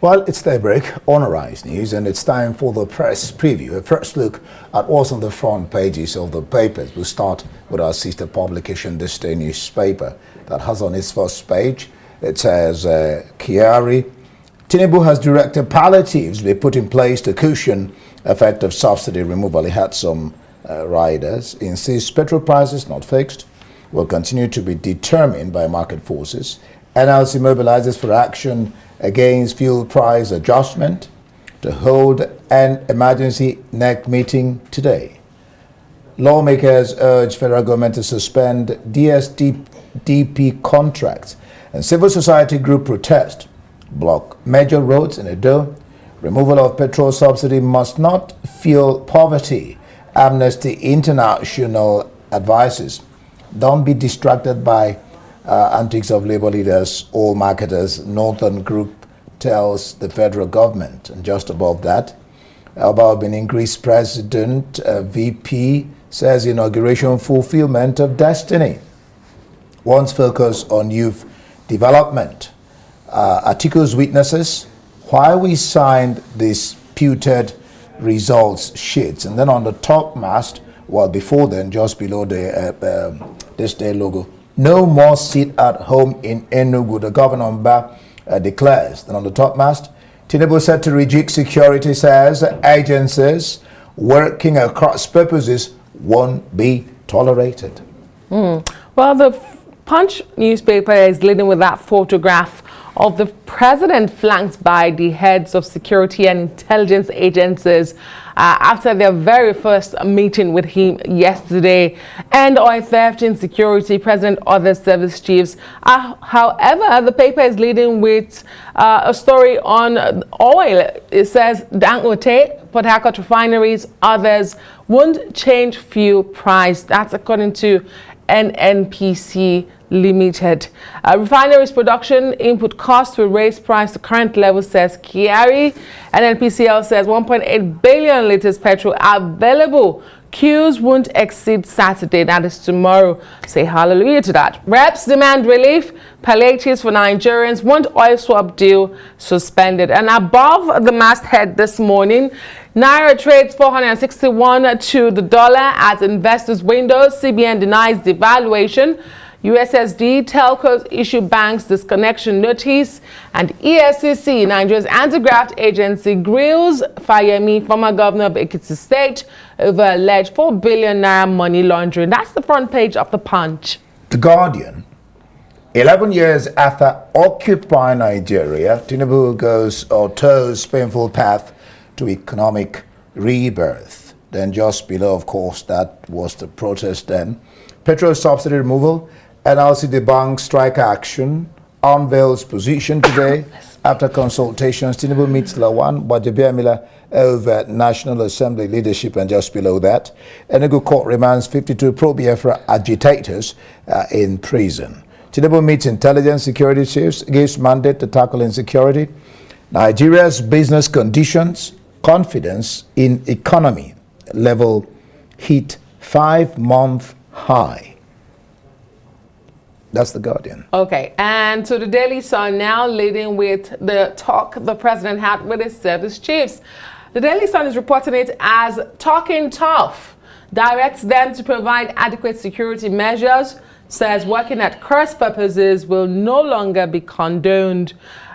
Well, it's daybreak on Arise News, and it's time for the press preview. A first look at what's on the front pages of the papers. We'll start with our sister publication, This Day newspaper, that has on its first page, it says, Kyari, Tinubu has directed palliatives be put in place to cushion effect of subsidy removal. He had some riders, insists petrol prices not fixed, will continue to be determined by market forces. NLC mobilizes for action against fuel price adjustment to hold an emergency NEC meeting today. Lawmakers urge federal government to suspend DSDP contracts, and civil society group protest. Block major roads in Edo. Removal of petrol subsidy must not fuel poverty. Amnesty International advises. Don't be distracted by antics of labor leaders, all marketers. Northern Group tells the federal government. And just above that, about being increased president, VP says inauguration fulfillment of destiny. Wants focus on youth development. Articles witnesses why we signed disputed results sheets. And then on the top mast, well, before then, just below the This Day logo, no more sit at home in Enugu, the governor declares. Then on the top mast, Tinubu said to reject security, says agencies working across purposes won't be tolerated. Well, the Punch newspaper is leading with that photograph of the president flanked by the heads of security and intelligence agencies after their very first meeting with him yesterday. And oil theft, insecurity, president, other service chiefs. However, the paper is leading with a story on oil. It says Dangote, Port Harcourt refineries, others won't change fuel price. That's according to NNPC Limited. Refineries production input costs will raise price to current level, says Kyari. And NPCL says 1.8 billion liters petrol available. Queues won't exceed Saturday, that is tomorrow. Say hallelujah to that. Reps demand relief. Palliatives for Nigerians want oil swap deal suspended. And above the masthead this morning, Naira trades 461 to the dollar at investors' windows. CBN denies devaluation. USSD telcos issue banks disconnection notice, and EFCC, Nigeria's anti-graft agency, grills Fayemi, former governor of Ekiti State, over alleged 4 billion naira money laundering. That's the front page of the Punch. The Guardian. 11 years after occupying Nigeria, Tinubu goes or toes painful path to economic rebirth. Then just below, of course, that was the protest then. Petrol subsidy removal. NLC debunks strike action, unveils position today. After consultations, Tinubu meets Lawan Bajabiamila over National Assembly leadership, and just below that, Enugu court remands 52 pro-Biafra agitators in prison. Tinubu meets intelligence security chiefs, gives mandate to tackle insecurity. Nigeria's business conditions, confidence in economy level hit 5-month high. That's the Guardian. Okay, and to the Daily Sun now, leading with the talk the president had with his service chiefs. The Daily Sun is reporting it as talking tough, directs them to provide adequate security measures, says working at cross purposes will no longer be condoned.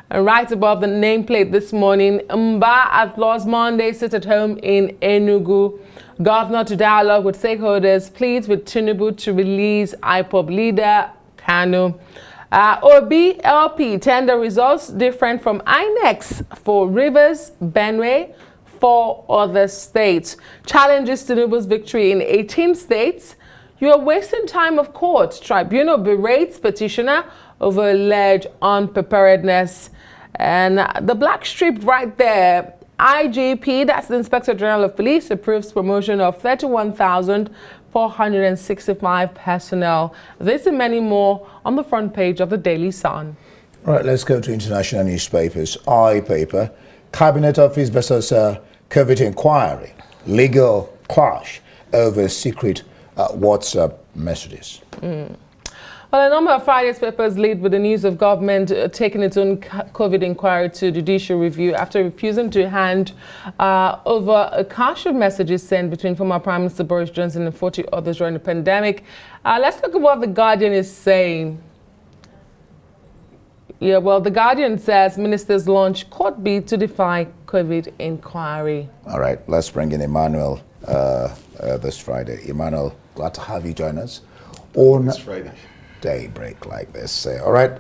And right above the nameplate this morning, Mba outlaws Monday sit at home in Enugu. Governor to dialogue with stakeholders, pleads with Tinubu to release IPOB leader Kanu. OBLP tender results different from INEX for Rivers, Benue, 4 other states. Challenges Tinubu's victory in 18 states. You are wasting time of court. Tribunal berates petitioner over alleged unpreparedness. And the black strip right there, IGP, that's the Inspector General of Police, approves promotion of 31,465 personnel. This and many more on the front page of the Daily Sun. All right, let's go to international newspapers. I-paper, Cabinet Office versus COVID inquiry, legal clash over secret WhatsApp messages. Well, a number of Friday's papers lead with the news of government taking its own COVID inquiry to judicial review after refusing to hand over a cache of messages sent between former Prime Minister Boris Johnson and 40 others during the pandemic. Let's look at what The Guardian is saying. Yeah, well, The Guardian says ministers launch court bid to defy COVID inquiry. All right, let's bring in Emmanuel this Friday. Emmanuel, glad to have you join us on this Friday. Daybreak like this. All right,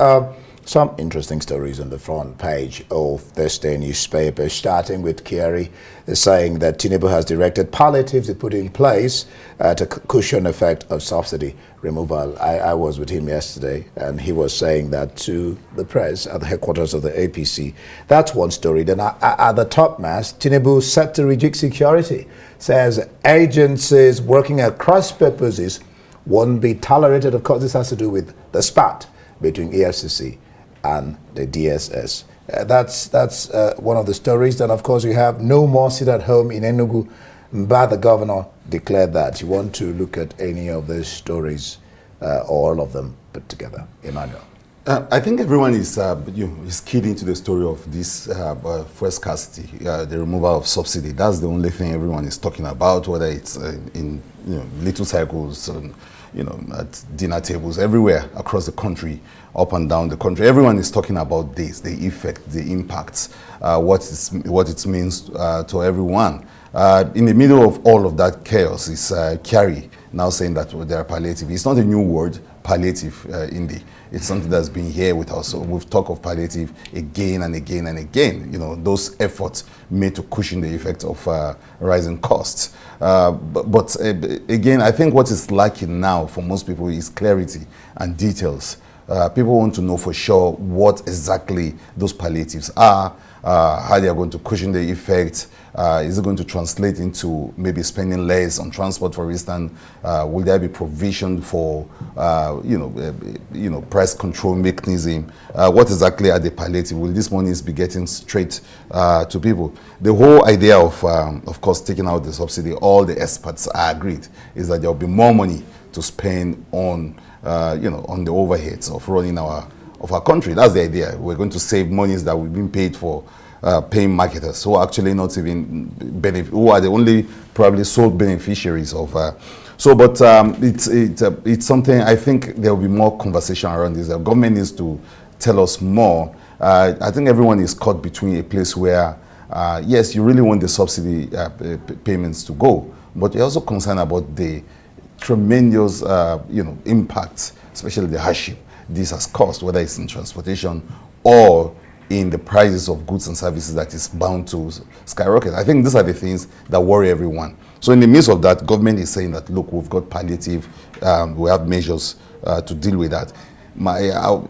some interesting stories on the front page of this day newspaper, starting with Kyari saying that Tinubu has directed palliatives to put in place to cushion effect of subsidy removal. I was with him yesterday, and he was saying that to the press at the headquarters of the APC. That's one story. Then at the top mast, Tinubu set to reject security, says agencies working at cross purposes won't be tolerated. Of course, this has to do with the spat between EFCC and the DSS. That's one of the stories. Then, of course, you have no more sit at home in Enugu, but the governor declared that. You want to look at any of those stories, all of them put together. Emmanuel. I think everyone is keyed into the story of this fuel scarcity, the removal of subsidy. That's the only thing everyone is talking about, whether it's in little circles, at dinner tables, everywhere across the country, up and down the country. Everyone is talking about this, the effect, the impacts, what it means to everyone. In the middle of all of that chaos is Kyari now saying that they are palliative. It's not a new word, palliative, Indy. It's something that's been here with us. So we've talked of palliative again and again and again. Those efforts made to cushion the effect of rising costs. But again, I think what is lacking now for most people is clarity and details. People want to know for sure what exactly those palliatives are, how they are going to cushion the effect. Is it going to translate into maybe spending less on transport, for instance? Will there be provision for, price control mechanism? What exactly are the palliatives? Will these monies be getting straight to people? The whole idea of course, taking out the subsidy, all the experts are agreed, is that there will be more money to spend on, on the overheads of running our country. That's the idea. We're going to save monies that we've been paid for paying marketers who are actually not even who are the only probably sole beneficiaries of. It's something. I think there will be more conversation around this. The government needs to tell us more. I think everyone is caught between a place where, yes, you really want the subsidy payments to go, but you're also concerned about the tremendous, impacts, especially the hardship this has caused, whether it's in transportation or in the prices of goods and services that is bound to skyrocket. I think these are the things that worry everyone. So in the midst of that, government is saying that, look, we've got palliative, we have measures to deal with that.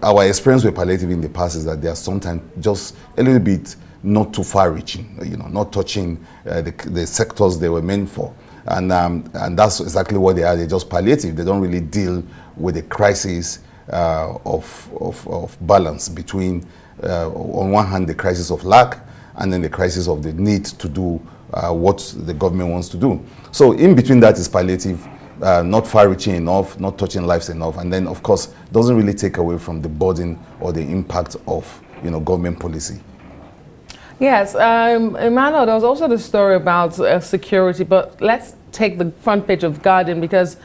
Our experience with palliative in the past is that they are sometimes just a little bit not too far-reaching, not touching the sectors they were meant for. And that's exactly what they are. They're just palliative. They don't really deal with the crisis of balance between, on one hand, the crisis of lack, and then the crisis of the need to do what the government wants to do. So in between that is palliative, not far-reaching enough, not touching lives enough, and then, of course, doesn't really take away from the burden or the impact of government policy. Yes, Emmanuel, there was also the story about security, but let's take the front page of Guardian, because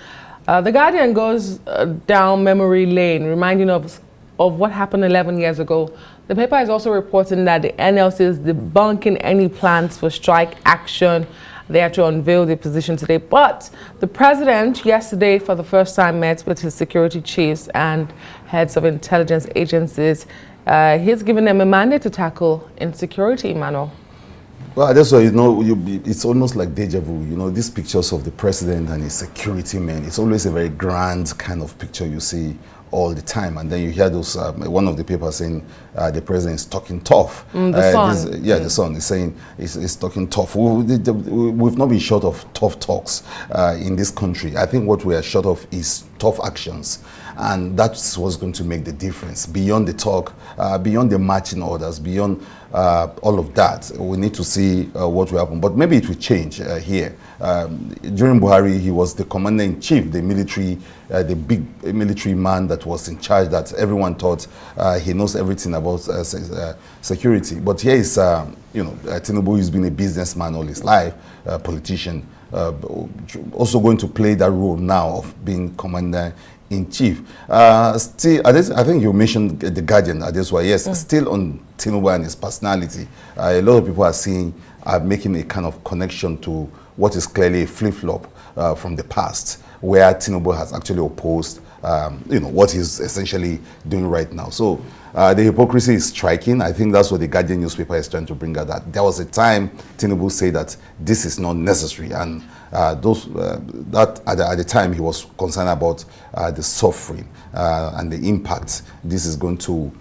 the Guardian goes down memory lane, reminding of what happened 11 years ago. The paper is also reporting that the NLC is debunking any plans for strike action. They have to unveil their position today. But the president yesterday, for the first time, met with his security chiefs and heads of intelligence agencies. He's given them a mandate to tackle insecurity, Emmanuel. Well, that's why, it's almost like deja vu. These pictures of the president and his security men, it's always a very grand kind of picture you see all the time. And then you hear those, one of the papers saying the president is talking tough. The Sun. The Sun is saying he's talking tough. We've not been short of tough talks in this country. I think what we are short of is tough actions. And that's what's going to make the difference. Beyond the talk, beyond the marching orders, beyond all of that, we need to see what will happen. But maybe it will change here. During Buhari, he was the commander-in-chief, the military, the big military man that was in charge, that everyone thought he knows everything about security. But here is, Tinubu has been a businessman all his life, a politician, also going to play that role now of being commander-in-chief. Still, I think you mentioned the Guardian. Yes, still on Tinubu and his personality. A lot of people are making a kind of connection to what is clearly a flip-flop from the past, where Tinubu has actually opposed, what he's essentially doing right now. So the hypocrisy is striking. I think that's what the Guardian newspaper is trying to bring out. That there was a time Tinubu said that this is not necessary, and at the time he was concerned about the suffering and the impact this is going to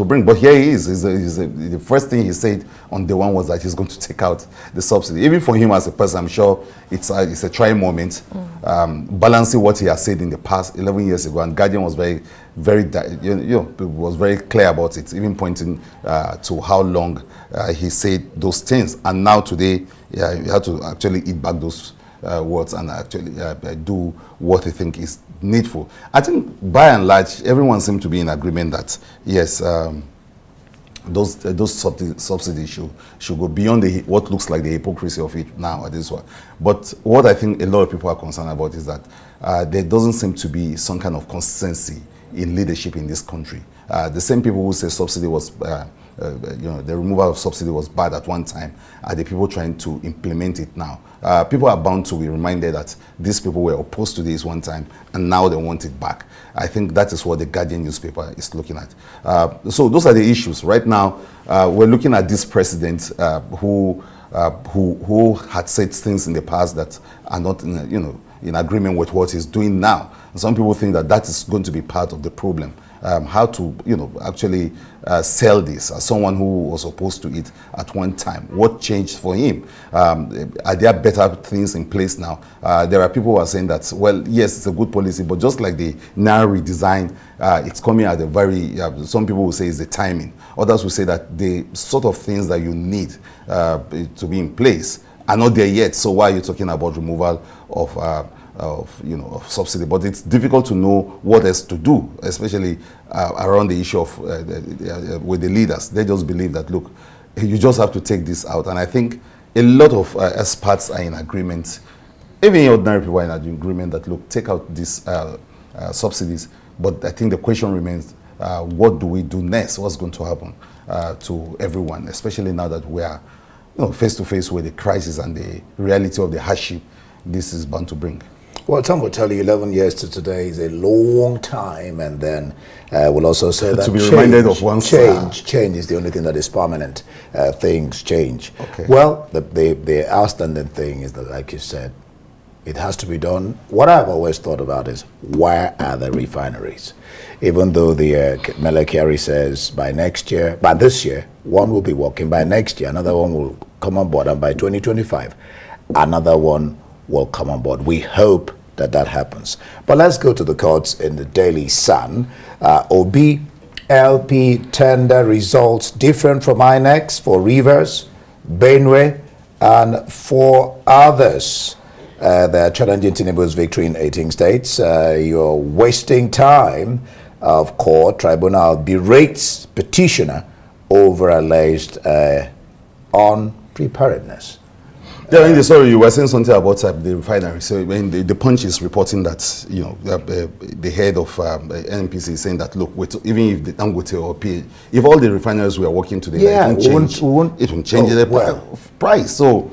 bring. But here he is. The first thing he said on day one was that he's going to take out the subsidy. Even for him as a person, I'm sure it's a trying moment, balancing what he has said in the past 11 years ago. And Guardian was very was very clear about it, even pointing to how long he said those things. And now today, he had to actually eat back those words and actually do what they think is needful. I think by and large, everyone seems to be in agreement that yes, those subsidies should go beyond what looks like the hypocrisy of it now at this one. But what I think a lot of people are concerned about is that there doesn't seem to be some kind of consistency in leadership in this country. The same people who say subsidy was the removal of subsidy was bad at one time are the people trying to implement it now. People are bound to be reminded that these people were opposed to this one time and now they want it back. I think that is what the Guardian newspaper is looking at. So those are the issues. Right now, we're looking at this president who had said things in the past that are not in agreement with what he's doing now. And some people think that is going to be part of the problem. How to actually sell this as someone who was opposed to it at one time. What changed for him? Are there better things in place now? There are people who are saying that, well, yes, it's a good policy, but just like the Naira redesign, it's coming at a very, some people will say it's the timing. Others will say that the sort of things that you need to be in place are not there yet. So why are you talking about removal of subsidy? But it's difficult to know what else to do, especially around the issue of with the leaders. They just believe that, look, you just have to take this out. And I think a lot of experts are in agreement, even ordinary people are in agreement that, look, take out these subsidies. But I think the question remains, what do we do next? What's going to happen to everyone, especially now that we are face to face with the crisis and the reality of the hardship this is bound to bring? Well, some will tell you 11 years to today is a long time, and then we'll also say that to be reminded of one change is the only thing that is permanent. Things change. Okay. Well, the outstanding thing is that, like you said, it has to be done. What I've always thought about is, where are the refineries? Even though the Kyari says by this year, one will be working. By next year, another one will come on board, and by 2025, another one will come on board. We hope that happens. But let's go to the courts in the Daily Sun. OB LP tender results different from INEX for Rivers, Benue, and 4 others. They're challenging Tinubu's victory in 18 states. You're wasting time. Of court, tribunal berates petitioner over alleged unpreparedness. Yeah, in the story you were saying something about the refinery. So when the Punch is reporting that the head of NNPC is saying that, look, even if the Dangote or PA, if all the refineries were working today, it won't change the price. So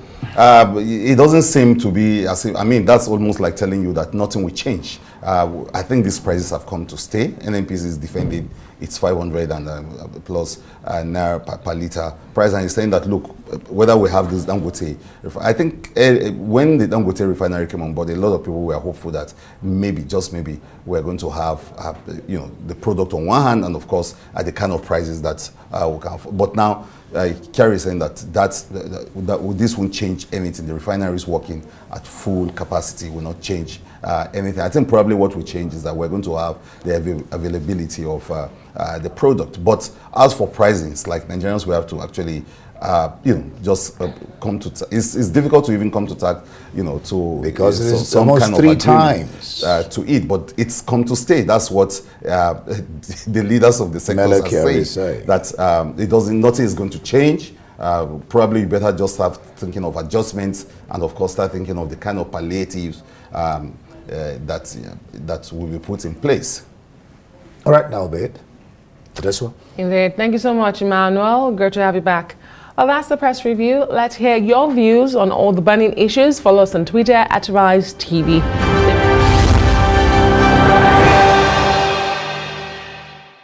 it doesn't seem to be as if, that's almost like telling you that nothing will change. I think these prices have come to stay. NNPC is defending it's 500 and plus naira per liter price, and he's saying that, look, whether we have this Dangote, I think when the Dangote refinery came on board, a lot of people were hopeful that maybe, just maybe, we're going to have the product on one hand, and of course at the kind of prices that we can afford. But now Kyari is saying that this won't change anything. The refinery is working at full capacity, will not change anything. I think probably what will change is that we're going to have the availability of the product. But as for pricings, like Nigerians, we have to actually just come to. It's difficult to even come to tax, to because it's some almost kind of 3 times to eat. But it's come to stay. That's what the leaders of the sectors are saying. That nothing is going to change. Probably you better just start thinking of adjustments, and of course start thinking of the kind of palliatives that will be put in place. All right, now, Beth. This one. Indeed. Thank you so much, Emmanuel. Good to have you back. Well, that's the press review. Let's hear your views on all the burning issues. Follow us on Twitter @RiseTV.